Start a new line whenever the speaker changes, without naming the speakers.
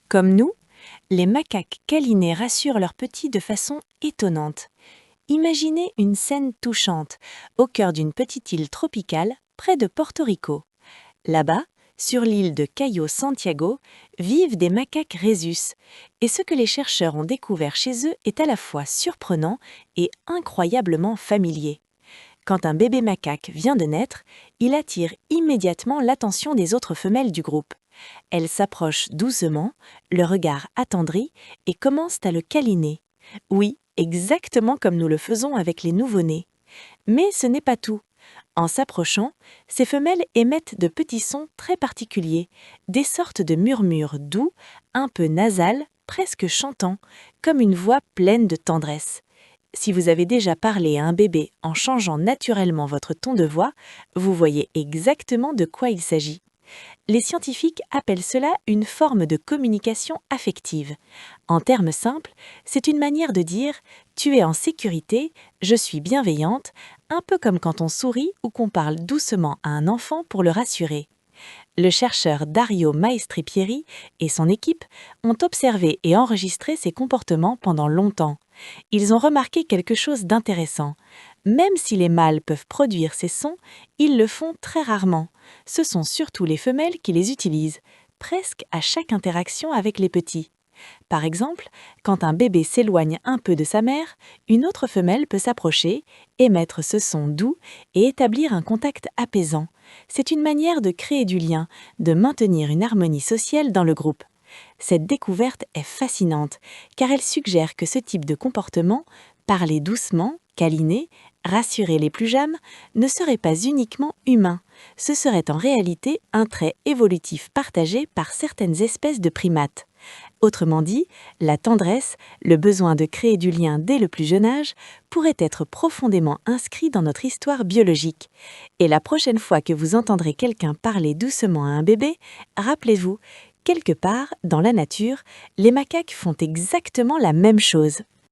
Comme nous, les macaques câlinés rassurent leurs petits de façon étonnante. Imaginez une scène touchante, au cœur d'une petite île tropicale, près de Porto Rico. Là-bas, sur l'île de Cayo Santiago, vivent des macaques rhésus. Et ce que les chercheurs ont découvert chez eux est à la fois surprenant et incroyablement familier. Quand un bébé macaque vient de naître, il attire immédiatement l'attention des autres femelles du groupe. Elles s'approchent doucement, le regard attendri, et commencent à le câliner. Oui, exactement comme nous le faisons avec les nouveau-nés. Mais ce n'est pas tout. En s'approchant, ces femelles émettent de petits sons très particuliers, des sortes de murmures doux, un peu nasales, presque chantants, comme une voix pleine de tendresse. Si vous avez déjà parlé à un bébé en changeant naturellement votre ton de voix, vous voyez exactement de quoi il s'agit. Les scientifiques appellent cela une forme de communication affective. En termes simples, c'est une manière de dire « tu es en sécurité, je suis bienveillante », un peu comme quand on sourit ou qu'on parle doucement à un enfant pour le rassurer. Le chercheur Dario Maestripieri et son équipe ont observé et enregistré ces comportements pendant longtemps. Ils ont remarqué quelque chose d'intéressant. Même si les mâles peuvent produire ces sons, ils le font très rarement. Ce sont surtout les femelles qui les utilisent, presque à chaque interaction avec les petits. Par exemple, quand un bébé s'éloigne un peu de sa mère, une autre femelle peut s'approcher, émettre ce son doux et établir un contact apaisant. C'est une manière de créer du lien, de maintenir une harmonie sociale dans le groupe. Cette découverte est fascinante, car elle suggère que ce type de comportement, parler doucement, câliner, rassurer les plus jeunes, ne serait pas uniquement humain. Ce serait en réalité un trait évolutif partagé par certaines espèces de primates. Autrement dit, la tendresse, le besoin de créer du lien dès le plus jeune âge, pourrait être profondément inscrit dans notre histoire biologique. Et la prochaine fois que vous entendrez quelqu'un parler doucement à un bébé, rappelez-vous, quelque part, dans la nature, les macaques font exactement la même chose.